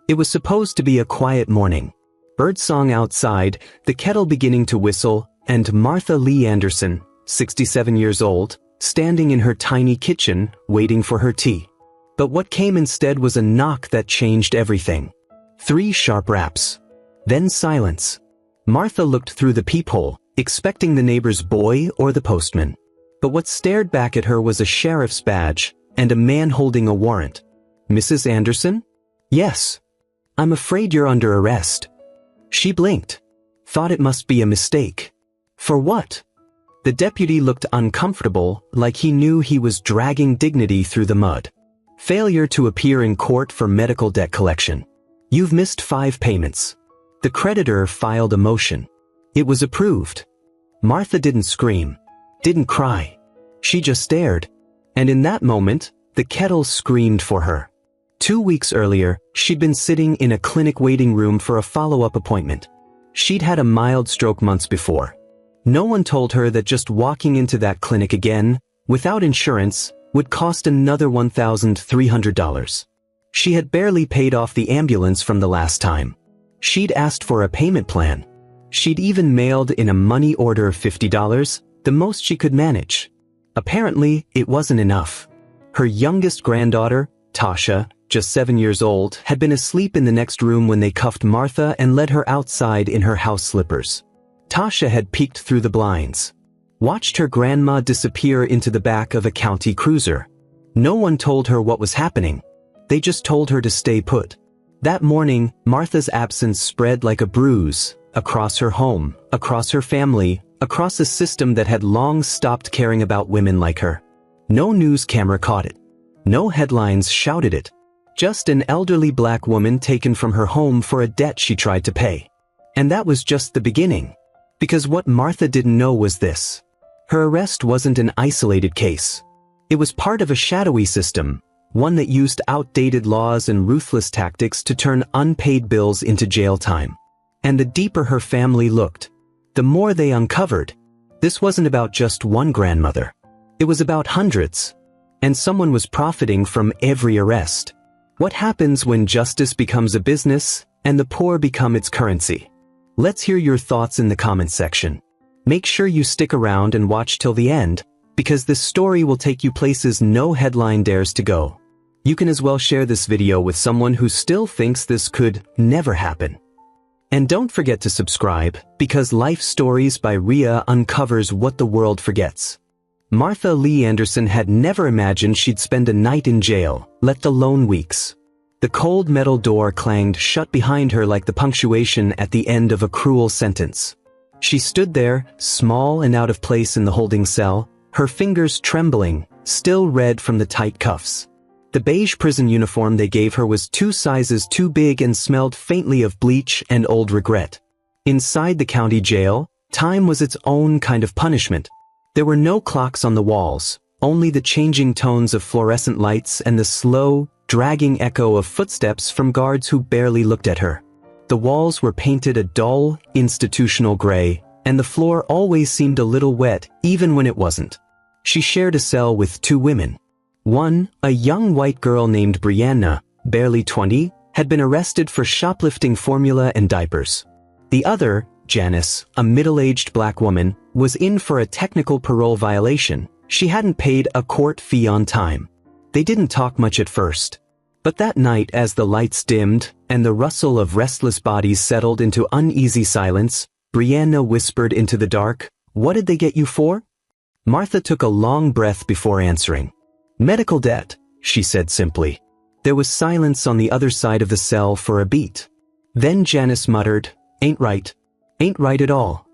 It was supposed to be a quiet morning. Birdsong outside, the kettle beginning to whistle, and Martha Lee Anderson, 67 years old, standing in her tiny kitchen, waiting for her tea. But what came instead was a knock that changed everything. 3 sharp raps. Then silence. Martha looked through the peephole, expecting the neighbor's boy or the postman. But what stared back at her was a sheriff's badge and a man holding a warrant. "Mrs. Anderson?" "Yes. I'm afraid you're under arrest." She blinked. Thought it must be a mistake. For what? The deputy looked uncomfortable, like he knew he was dragging dignity through the mud. "Failure to appear in court for medical debt collection. You've missed 5 payments." The creditor filed a motion. It was approved. Martha didn't scream, didn't cry. She just stared. And in that moment, the kettle screamed for her. 2 weeks earlier, she'd been sitting in a clinic waiting room for a follow-up appointment. She'd had a mild stroke months before. No one told her that just walking into that clinic again, without insurance, would cost another $1,300. She had barely paid off the ambulance from the last time. She'd asked for a payment plan. She'd even mailed in a money order of $50, the most she could manage. Apparently, it wasn't enough. Her youngest granddaughter, Tasha, just 7 years old, had been asleep in the next room when they cuffed Martha and led her outside in her house slippers. Tasha had peeked through the blinds, watched her grandma disappear into the back of a county cruiser. No one told her what was happening. They just told her to stay put. That morning, Martha's absence spread like a bruise, across her home, across her family, across a system that had long stopped caring about women like her. No news camera caught it. No headlines shouted it. Just an elderly black woman taken from her home for a debt she tried to pay. And that was just the beginning. Because what Martha didn't know was this. Her arrest wasn't an isolated case. It was part of a shadowy system, one that used outdated laws and ruthless tactics to turn unpaid bills into jail time. And the deeper her family looked, the more they uncovered. This wasn't about just one grandmother. It was about hundreds. And someone was profiting from every arrest. What happens when justice becomes a business and the poor become its currency? Let's hear your thoughts in the comments section. Make sure you stick around and watch till the end, because this story will take you places no headline dares to go. You can as well share this video with someone who still thinks this could never happen. And don't forget to subscribe, because Life Stories by Rhea uncovers what the world forgets. Martha Lee Anderson had never imagined she'd spend a night in jail, let alone weeks. The cold metal door clanged shut behind her like the punctuation at the end of a cruel sentence. She stood there, small and out of place in the holding cell, her fingers trembling, still red from the tight cuffs. The beige prison uniform they gave her was 2 sizes too big and smelled faintly of bleach and old regret. Inside the county jail, time was its own kind of punishment. There were no clocks on the walls, only the changing tones of fluorescent lights and the slow, dragging echo of footsteps from guards who barely looked at her. The walls were painted a dull, institutional gray, and the floor always seemed a little wet, even when it wasn't. She shared a cell with 2 women. One, a young white girl named Brianna, barely 20, had been arrested for shoplifting formula and diapers. The other, Janice, a middle-aged black woman, was in for a technical parole violation. She hadn't paid a court fee on time. They didn't talk much at first. But that night, as the lights dimmed and the rustle of restless bodies settled into uneasy silence, Brianna whispered into the dark, "What did they get you for?" Martha took a long breath before answering. "Medical debt," she said simply. There was silence on the other side of the cell for a beat. Then Janice muttered, "Ain't right. Ain't right at all."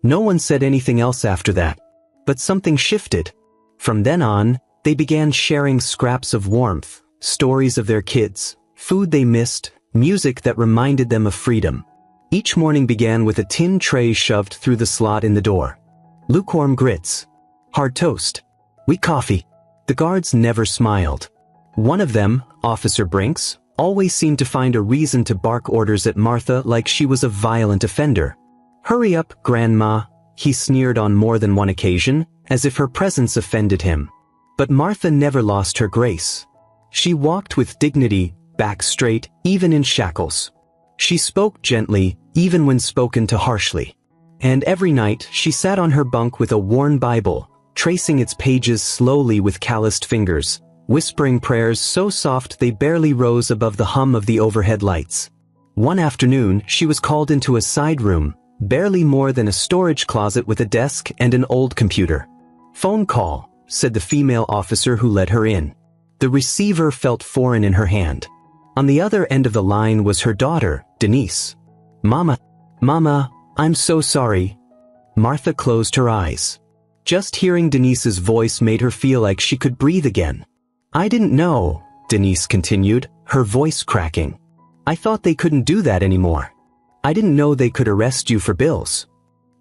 No one said anything else after that. But something shifted. From then on, they began sharing scraps of warmth, stories of their kids, food they missed, music that reminded them of freedom. Each morning began with a tin tray shoved through the slot in the door. Lukewarm grits. Hard toast. Weak coffee. The guards never smiled. One of them, Officer Brinks, always seemed to find a reason to bark orders at Martha like she was a violent offender. "Hurry up, Grandma," he sneered on more than one occasion, as if her presence offended him. But Martha never lost her grace. She walked with dignity, back straight, even in shackles. She spoke gently, even when spoken to harshly. And every night, she sat on her bunk with a worn Bible, tracing its pages slowly with calloused fingers, whispering prayers so soft they barely rose above the hum of the overhead lights. One afternoon, she was called into a side room, barely more than a storage closet with a desk and an old computer. "Phone call," said the female officer who let her in. The receiver felt foreign in her hand. On the other end of the line was her daughter, Denise. Mama, I'm so sorry." Martha closed her eyes. Just hearing Denise's voice made her feel like she could breathe again. "I didn't know," Denise continued, her voice cracking. "I thought they couldn't do that anymore. I didn't know they could arrest you for bills."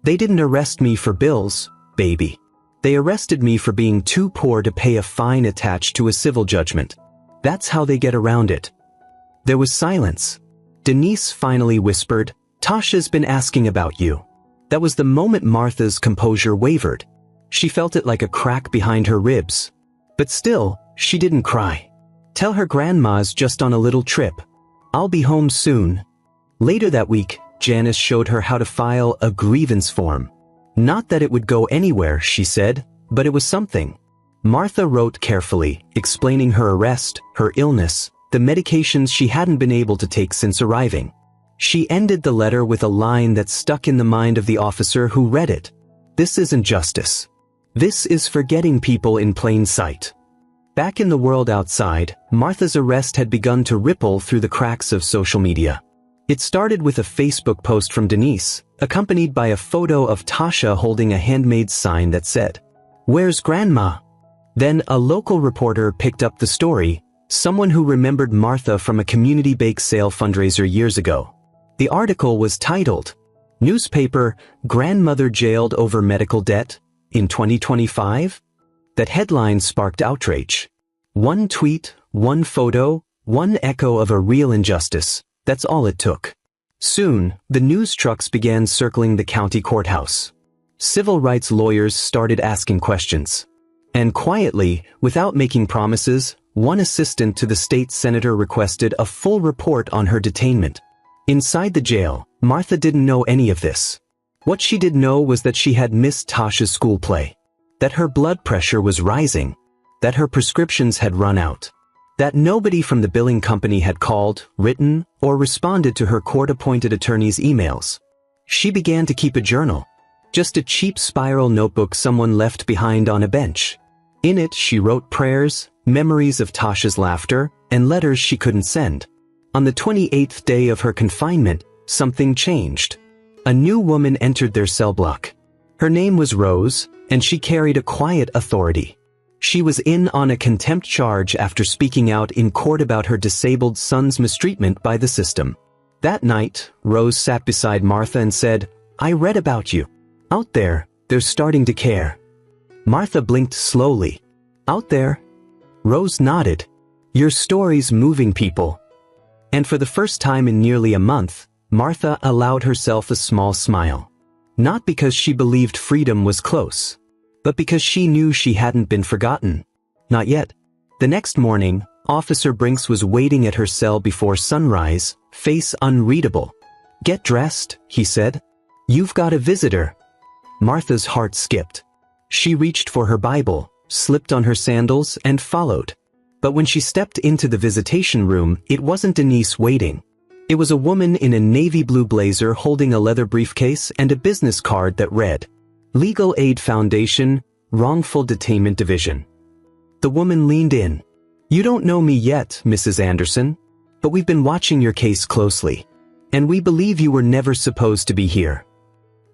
"They didn't arrest me for bills, baby. They arrested me for being too poor to pay a fine attached to a civil judgment. That's how they get around it." There was silence. Denise finally whispered, "Tasha's been asking about you." That was the moment Martha's composure wavered. She felt it like a crack behind her ribs. But still, she didn't cry. "Tell her grandma's just on a little trip. I'll be home soon." Later that week, Janice showed her how to file a grievance form. Not that it would go anywhere, she said, but it was something. Martha wrote carefully, explaining her arrest, her illness, the medications she hadn't been able to take since arriving. She ended the letter with a line that stuck in the mind of the officer who read it. "This isn't justice. This is forgetting people in plain sight." Back in the world outside, Martha's arrest had begun to ripple through the cracks of social media. It started with a Facebook post from Denise, accompanied by a photo of Tasha holding a handmade sign that said, "Where's Grandma?" Then a local reporter picked up the story, someone who remembered Martha from a community bake sale fundraiser years ago. The article was titled, "Newspaper, Grandmother Jailed Over Medical Debt in 2025? That headline sparked outrage. One tweet, one photo, one echo of a real injustice. That's all it took. Soon, the news trucks began circling the county courthouse. Civil rights lawyers started asking questions. And quietly, without making promises, one assistant to the state senator requested a full report on her detainment. Inside the jail, Martha didn't know any of this. What she did know was that she had missed Tasha's school play, that her blood pressure was rising, that her prescriptions had run out, that nobody from the billing company had called, written, or responded to her court-appointed attorney's emails. She began to keep a journal, just a cheap spiral notebook someone left behind on a bench. In it, she wrote prayers, memories of Tasha's laughter, and letters she couldn't send. On the 28th day of her confinement, something changed. A new woman entered their cell block. Her name was Rose, and she carried a quiet authority. She was in on a contempt charge after speaking out in court about her disabled son's mistreatment by the system. That night, Rose sat beside Martha and said, "I read about you. Out there, they're starting to care." Martha blinked slowly. "Out there?" Rose nodded. "Your story's moving people." And for the first time in nearly a month, Martha allowed herself a small smile. Not because she believed freedom was close, but because she knew she hadn't been forgotten. Not yet. The next morning, Officer Brinks was waiting at her cell before sunrise, face unreadable. "Get dressed," he said. "You've got a visitor." Martha's heart skipped. She reached for her Bible, slipped on her sandals, and followed. But when she stepped into the visitation room, it wasn't Denise waiting. It was a woman in a navy blue blazer holding a leather briefcase and a business card that read, "Legal Aid Foundation, Wrongful Detainment Division." The woman leaned in. "You don't know me yet, Mrs. Anderson, but we've been watching your case closely, and we believe you were never supposed to be here."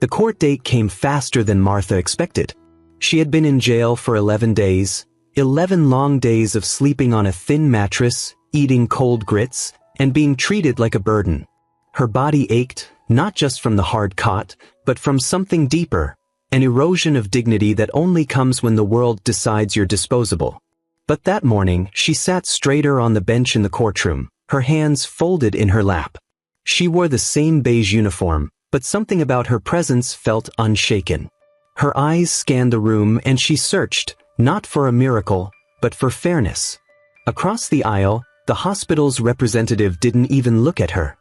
The court date came faster than Martha expected. She had been in jail for 11 days, 11 long days of sleeping on a thin mattress, eating cold grits, and being treated like a burden. Her body ached, not just from the hard cot, but from something deeper, an erosion of dignity that only comes when the world decides you're disposable. But that morning, she sat straighter on the bench in the courtroom, her hands folded in her lap. She wore the same beige uniform, but something about her presence felt unshaken. Her eyes scanned the room and she searched, not for a miracle, but for fairness. Across the aisle, The hospital's representative didn't even look at her.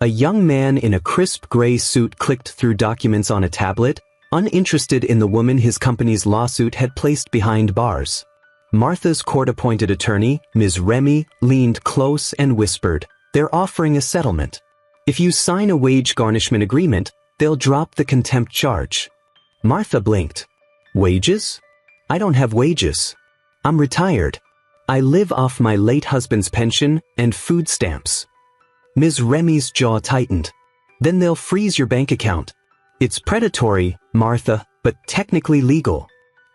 A young man in a crisp gray suit clicked through documents on a tablet, uninterested in the woman his company's lawsuit had placed behind bars. Martha's court-appointed attorney, Ms. Remy, leaned close and whispered, "They're offering a settlement. If you sign a wage garnishment agreement, they'll drop the contempt charge." Martha blinked. "Wages? I don't have wages. I'm retired. I live off my late husband's pension and food stamps." Ms. Remy's jaw tightened. "Then they'll freeze your bank account. It's predatory, Martha, but technically legal.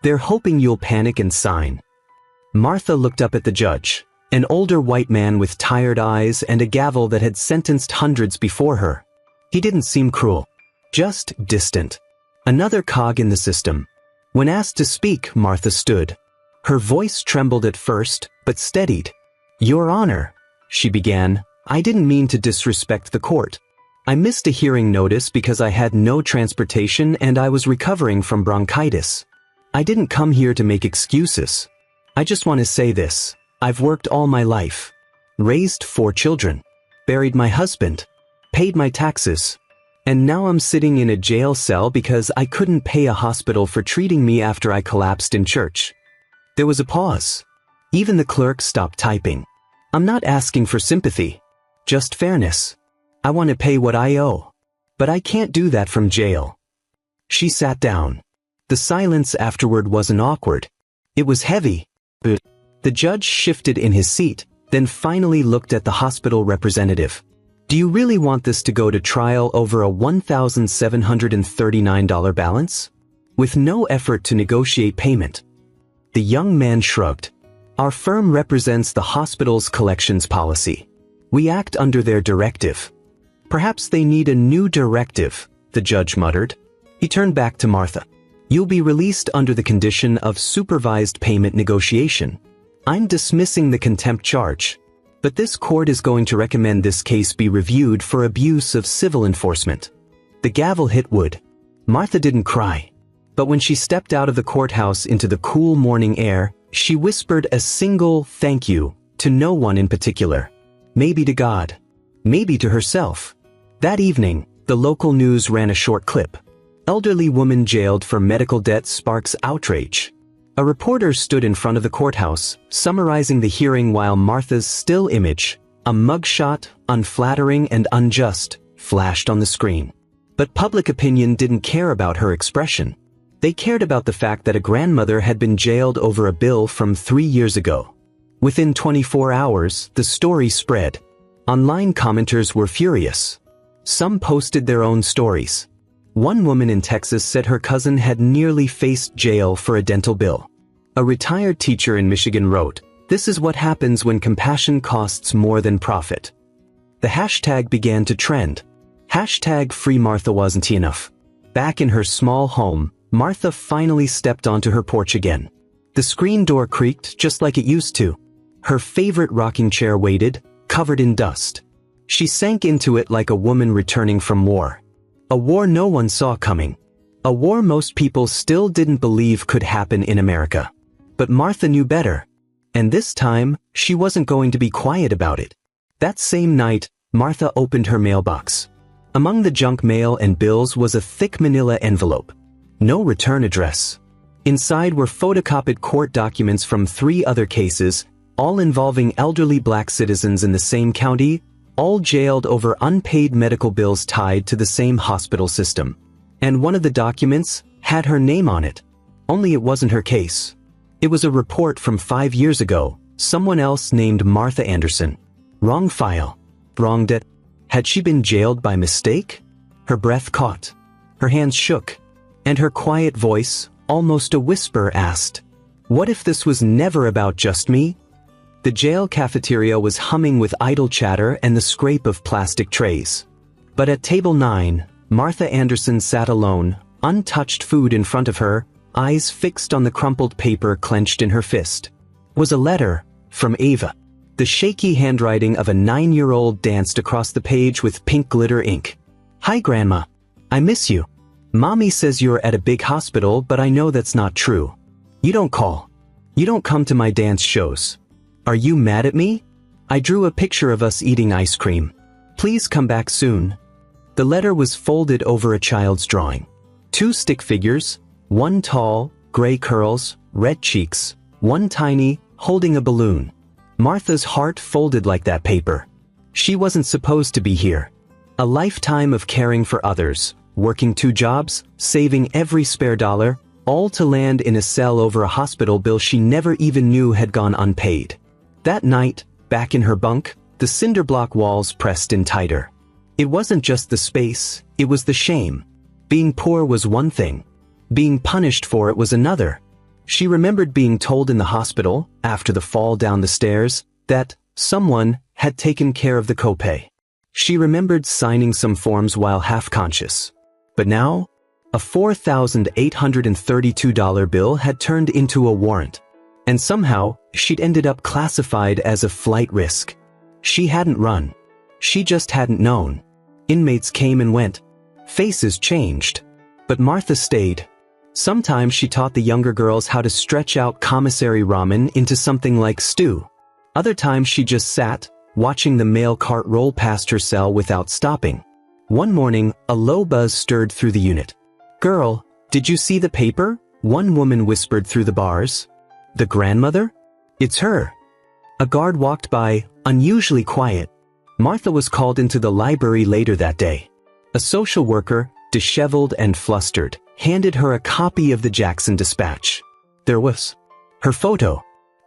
They're hoping you'll panic and sign." Martha looked up at the judge, an older white man with tired eyes and a gavel that had sentenced hundreds before her. He didn't seem cruel, just distant. Another cog in the system. When asked to speak, Martha stood. Her voice trembled at first, but steadied. "Your Honor," she began, "I didn't mean to disrespect the court. I missed a hearing notice because I had no transportation and I was recovering from bronchitis. I didn't come here to make excuses. I just want to say this. I've worked all my life. Raised 4 children. Buried my husband. Paid my taxes. And now I'm sitting in a jail cell because I couldn't pay a hospital for treating me after I collapsed in church." There was a pause. Even the clerk stopped typing. "I'm not asking for sympathy. Just fairness. I want to pay what I owe. But I can't do that from jail." She sat down. The silence afterward wasn't awkward. It was heavy. The judge shifted in his seat, then finally looked at the hospital representative. "Do you really want this to go to trial over a $1,739 balance? With no effort to negotiate payment?" The young man shrugged. "Our firm represents the hospital's collections policy. We act under their directive." "Perhaps they need a new directive," the judge muttered. He turned back to Martha. "You'll be released under the condition of supervised payment negotiation. I'm dismissing the contempt charge. But this court is going to recommend this case be reviewed for abuse of civil enforcement." The gavel hit wood. Martha didn't cry. But when she stepped out of the courthouse into the cool morning air, she whispered a single thank you to no one in particular. Maybe to God. Maybe to herself. That evening, the local news ran a short clip. "Elderly woman jailed for medical debt sparks outrage." A reporter stood in front of the courthouse, summarizing the hearing while Martha's still image, a mugshot, unflattering and unjust, flashed on the screen. But public opinion didn't care about her expression. They cared about the fact that a grandmother had been jailed over a bill from 3 years ago. Within 24 hours, the story spread. Online commenters were furious. Some posted their own stories. One woman in Texas said her cousin had nearly faced jail for a dental bill. A retired teacher in Michigan wrote, "This is what happens when compassion costs more than profit." The hashtag began to trend. Hashtag Free Martha wasn't enough. Back in her small home, Martha finally stepped onto her porch again. The screen door creaked just like it used to. Her favorite rocking chair waited, covered in dust. She sank into it like a woman returning from war. A war no one saw coming. A war most people still didn't believe could happen in America. But Martha knew better. And this time, she wasn't going to be quiet about it. That same night, Martha opened her mailbox. Among the junk mail and bills was a thick manila envelope. No return address. Inside were photocopied court documents from 3 other cases, all involving elderly black citizens in the same county, all jailed over unpaid medical bills tied to the same hospital system. And one of the documents had her name on it. Only it wasn't her case. It was a report from 5 years ago, someone else named Martha Anderson. Wrong file. Wrong debt. Had she been jailed by mistake? Her breath caught. Her hands shook. And her quiet voice, almost a whisper, asked, "What if this was never about just me?" The jail cafeteria was humming with idle chatter and the scrape of plastic trays. But at table 9, Martha Anderson sat alone, untouched food in front of her, eyes fixed on the crumpled paper clenched in her fist. It was a letter from Ava. The shaky handwriting of a 9-year-old danced across the page with pink glitter ink. "Hi, Grandma. I miss you. Mommy says you're at a big hospital, but I know that's not true. You don't call. You don't come to my dance shows. Are you mad at me? I drew a picture of us eating ice cream. Please come back soon. The letter was folded over a child's drawing. 2 stick figures, one tall, gray curls, red cheeks, one tiny, holding a balloon. Martha's heart folded like that paper. She wasn't supposed to be here. A lifetime of caring for others, working 2 jobs, saving every spare dollar, all to land in a cell over a hospital bill she never even knew had gone unpaid. That night, back in her bunk, the cinder block walls pressed in tighter. It wasn't just the space, it was the shame. Being poor was one thing. Being punished for it was another. She remembered being told in the hospital, after the fall down the stairs, that someone had taken care of the copay. She remembered signing some forms while half-conscious. But now, a $4,832 bill had turned into a warrant. And somehow, she'd ended up classified as a flight risk. She hadn't run. She just hadn't known. Inmates came and went. Faces changed. But Martha stayed. Sometimes she taught the younger girls how to stretch out commissary ramen into something like stew. Other times she just sat, watching the mail cart roll past her cell without stopping. One morning, a low buzz stirred through the unit. "Girl, did you see the paper?" one woman whispered through the bars. "The grandmother? It's her." A guard walked by, unusually quiet. Martha was called into the library later that day. A social worker, disheveled and flustered, handed her a copy of the Jackson Dispatch. There was her photo,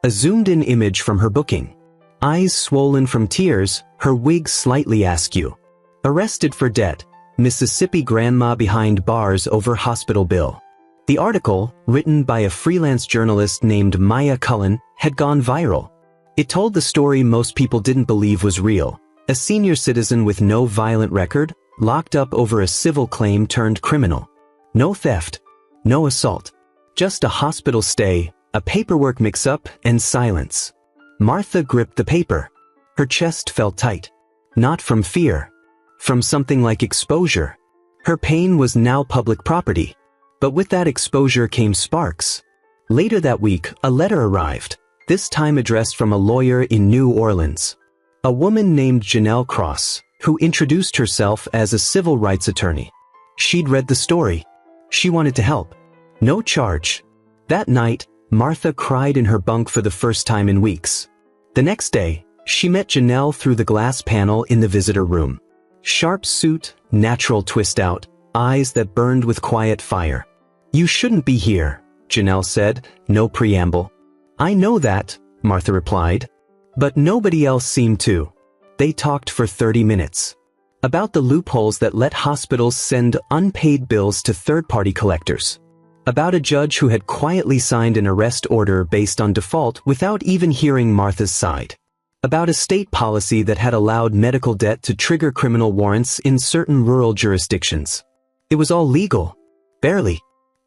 a zoomed-in image from her booking. Eyes swollen from tears, her wig slightly askew. Arrested for debt, Mississippi grandma behind bars over hospital bill. The article, written by a freelance journalist named Maya Cullen, had gone viral. It told the story most people didn't believe was real. A senior citizen with no violent record, locked up over a civil claim turned criminal. No theft, no assault. Just a hospital stay, a paperwork mix-up, and silence. Martha gripped the paper. Her chest felt tight. Not from fear. From something like exposure. Her pain was now public property. But with that exposure came sparks. Later that week, a letter arrived, this time addressed from a lawyer in New Orleans. A woman named Janelle Cross, who introduced herself as a civil rights attorney. She'd read the story. She wanted to help. No charge. That night, Martha cried in her bunk for the first time in weeks. The next day, she met Janelle through the glass panel in the visitor room. Sharp suit, natural twist out, eyes that burned with quiet fire. "You shouldn't be here," Janelle said, no preamble. "I know that," Martha replied. But nobody else seemed to. They talked for 30 minutes. About the loopholes that let hospitals send unpaid bills to third-party collectors. About a judge who had quietly signed an arrest order based on default without even hearing Martha's side. About a state policy that had allowed medical debt to trigger criminal warrants in certain rural jurisdictions. It was all legal. Barely.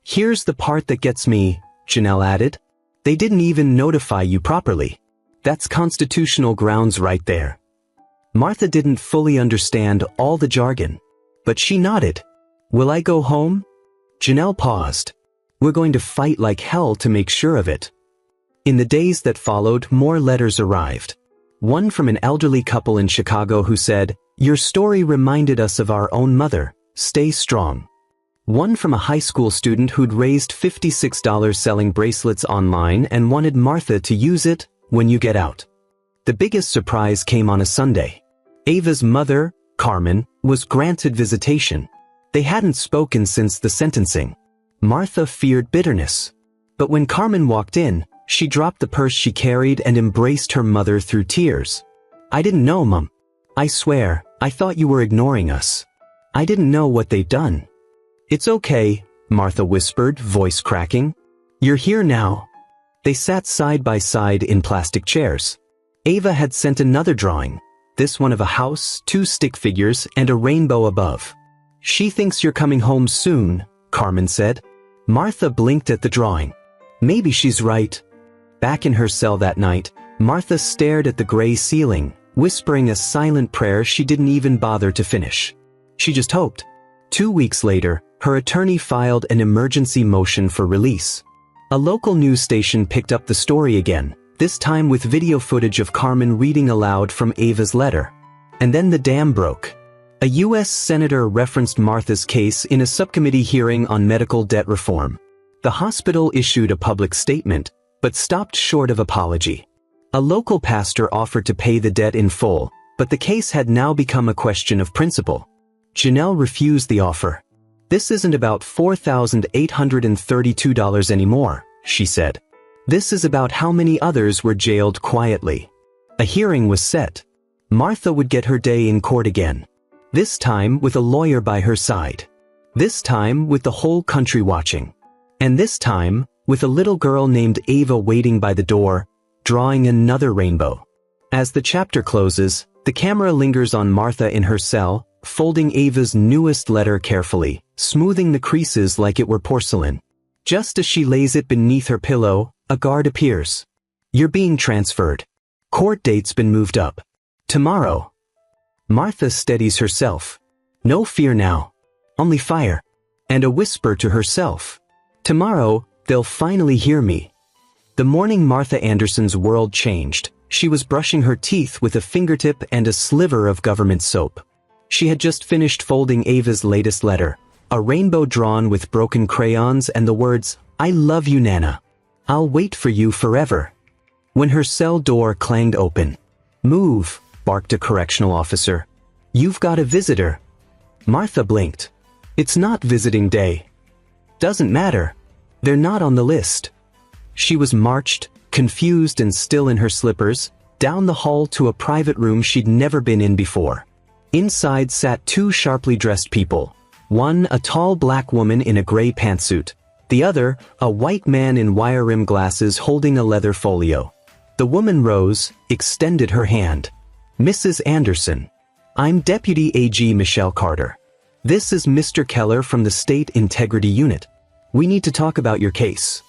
"Here's the part that gets me," Janelle added. "They didn't even notify you properly. That's constitutional grounds right there." Martha didn't fully understand all the jargon, but she nodded. "Will I go home?" Janelle paused. "We're going to fight like hell to make sure of it." In the days that followed, more letters arrived. One from an elderly couple in Chicago who said, "Your story reminded us of our own mother. Stay strong." One from a high school student who'd raised $56 selling bracelets online and wanted Martha to use it when you get out. The biggest surprise came on a Sunday. Ava's mother, Carmen, was granted visitation. They hadn't spoken since the sentencing. Martha feared bitterness. But when Carmen walked in, she dropped the purse she carried and embraced her mother through tears. "I didn't know, Mom. I swear, I thought you were ignoring us. I didn't know what they'd done." "It's okay," Martha whispered, voice cracking. "You're here now." They sat side by side in plastic chairs. Ava had sent another drawing, this one of a house, 2 stick figures, and a rainbow above. "She thinks you're coming home soon," Carmen said. Martha blinked at the drawing. Maybe she's right. Back in her cell that night, Martha stared at the gray ceiling, whispering a silent prayer she didn't even bother to finish. She just hoped. 2 weeks later, her attorney filed an emergency motion for release. A local news station picked up the story again, this time with video footage of Carmen reading aloud from Ava's letter. And then the dam broke. A U.S. senator referenced Martha's case in a subcommittee hearing on medical debt reform. The hospital issued a public statement, but stopped short of apology. A local pastor offered to pay the debt in full, but the case had now become a question of principle. Janelle refused the offer. "This isn't about $4,832 anymore," she said. "This is about how many others were jailed quietly." A hearing was set. Martha would get her day in court again. This time with a lawyer by her side. This time with the whole country watching. And this time with a little girl named Ava waiting by the door, drawing another rainbow. As the chapter closes, the camera lingers on Martha in her cell, folding Ava's newest letter carefully, smoothing the creases like it were porcelain. Just as she lays it beneath her pillow, a guard appears. "You're being transferred. Court date's been moved up. Tomorrow." Martha steadies herself. No fear now. Only fire. And a whisper to herself. "Tomorrow, they'll finally hear me." The morning Martha Anderson's world changed. She was brushing her teeth with a fingertip and a sliver of government soap. She had just finished folding Ava's latest letter, a rainbow drawn with broken crayons and the words, "I love you, Nana. I'll wait for you forever," when her cell door clanged open. "Move," barked a correctional officer. "You've got a visitor." Martha blinked. "It's not visiting day." "Doesn't matter. They're not on the list." She was marched, confused and still in her slippers, down the hall to a private room she'd never been in before. Inside sat two sharply dressed people. One, a tall black woman in a gray pantsuit. The other, a white man in wire-rimmed glasses holding a leather folio. The woman rose, extended her hand. "Mrs. Anderson. I'm Deputy AG Michelle Carter. This is Mr. Keller from the State Integrity Unit. We need to talk about your case."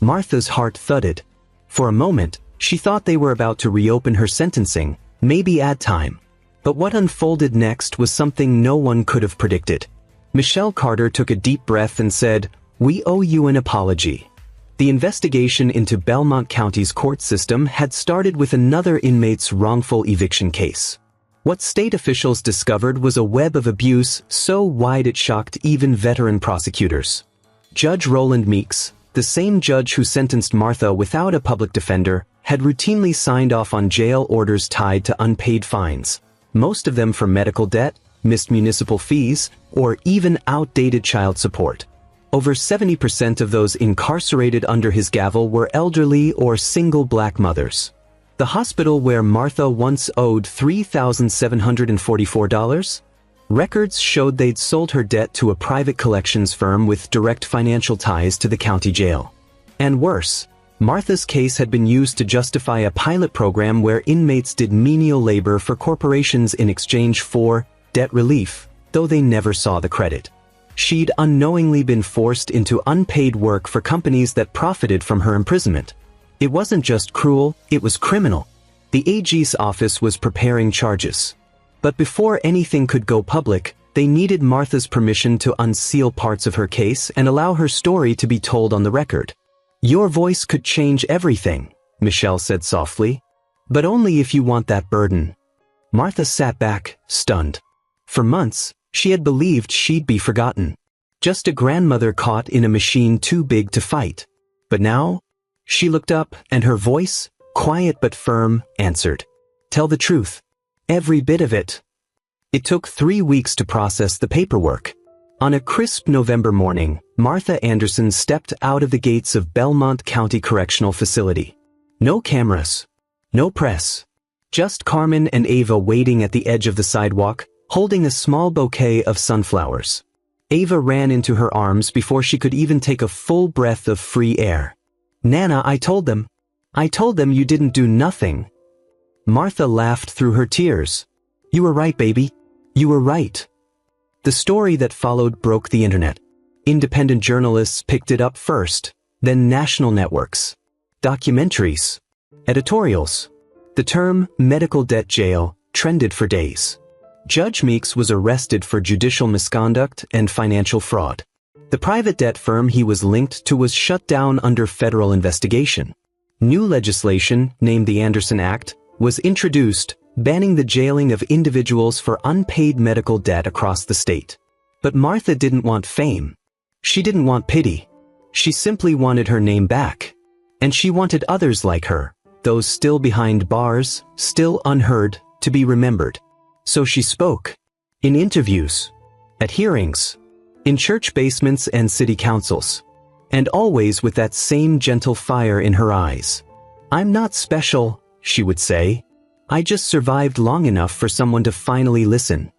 Martha's heart thudded. For a moment, she thought they were about to reopen her sentencing, maybe add time. But what unfolded next was something no one could have predicted. Michelle Carter took a deep breath and said, "We owe you an apology." The investigation into Belmont County's court system had started with another inmate's wrongful eviction case. What state officials discovered was a web of abuse so wide it shocked even veteran prosecutors. Judge Roland Meeks, the same judge who sentenced Martha without a public defender, had routinely signed off on jail orders tied to unpaid fines, most of them for medical debt, missed municipal fees, or even outdated child support. Over 70% of those incarcerated under his gavel were elderly or single black mothers. The hospital where Martha once owed $3,744? Records showed they'd sold her debt to a private collections firm with direct financial ties to the county jail. And worse, Martha's case had been used to justify a pilot program where inmates did menial labor for corporations in exchange for debt relief, though they never saw the credit. She'd unknowingly been forced into unpaid work for companies that profited from her imprisonment. It wasn't just cruel, it was criminal. The AG's office was preparing charges. But before anything could go public, they needed Martha's permission to unseal parts of her case and allow her story to be told on the record. "Your voice could change everything," Michelle said softly. "But only if you want that burden." Martha sat back, stunned. For months, she had believed she'd be forgotten. Just a grandmother caught in a machine too big to fight. But now, she looked up and her voice, quiet but firm, answered. "Tell the truth. Every bit of it." It took 3 weeks to process the paperwork. On a crisp November morning, Martha Anderson stepped out of the gates of Belmont County Correctional Facility. No cameras. No press. Just Carmen and Ava waiting at the edge of the sidewalk, holding a small bouquet of sunflowers. Ava ran into her arms before she could even take a full breath of free air. "Nana, I told them you didn't do nothing." Martha laughed through her tears. "You were right, baby. You were right." The story that followed broke the internet. Independent journalists picked it up first, then national networks. Documentaries. Editorials. The term medical debt jail trended for days. Judge Meeks was arrested for judicial misconduct and financial fraud. The private debt firm he was linked to was shut down under federal investigation. New legislation, named the Anderson Act, was introduced, banning the jailing of individuals for unpaid medical debt across the state. But Martha didn't want fame. She didn't want pity. She simply wanted her name back. And she wanted others like her, those still behind bars, still unheard, to be remembered. So she spoke. In interviews. At hearings. In church basements and city councils. And always with that same gentle fire in her eyes. "I'm not special," she would say. "I just survived long enough for someone to finally listen."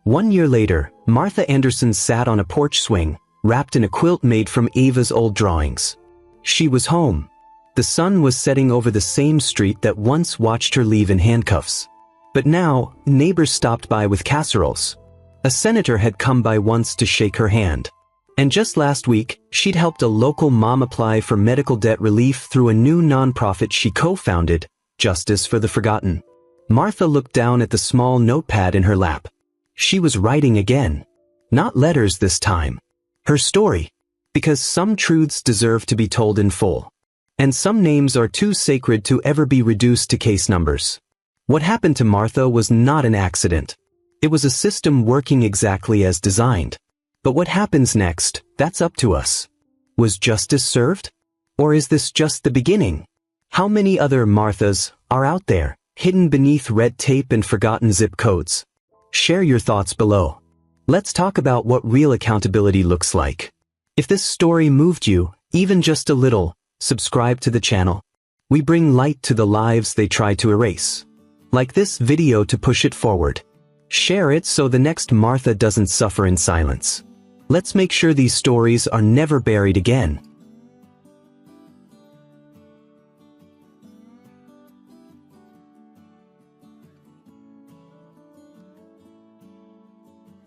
1 year later, Martha Anderson sat on a porch swing, wrapped in a quilt made from Ava's old drawings. She was home. The sun was setting over the same street that once watched her leave in handcuffs. But now, neighbors stopped by with casseroles. A senator had come by once to shake her hand. And just last week, she'd helped a local mom apply for medical debt relief through a new nonprofit she co-founded, Justice for the Forgotten. Martha looked down at the small notepad in her lap. She was writing again. Not letters this time. Her story. Because some truths deserve to be told in full. And some names are too sacred to ever be reduced to case numbers. What happened to Martha was not an accident. It was a system working exactly as designed. But what happens next, that's up to us. Was justice served? Or is this just the beginning? How many other Marthas are out there, hidden beneath red tape and forgotten zip codes? Share your thoughts below. Let's talk about what real accountability looks like. If this story moved you, even just a little, subscribe to the channel. We bring light to the lives they try to erase. Like this video to push it forward. Share it so the next Martha doesn't suffer in silence. Let's make sure these stories are never buried again.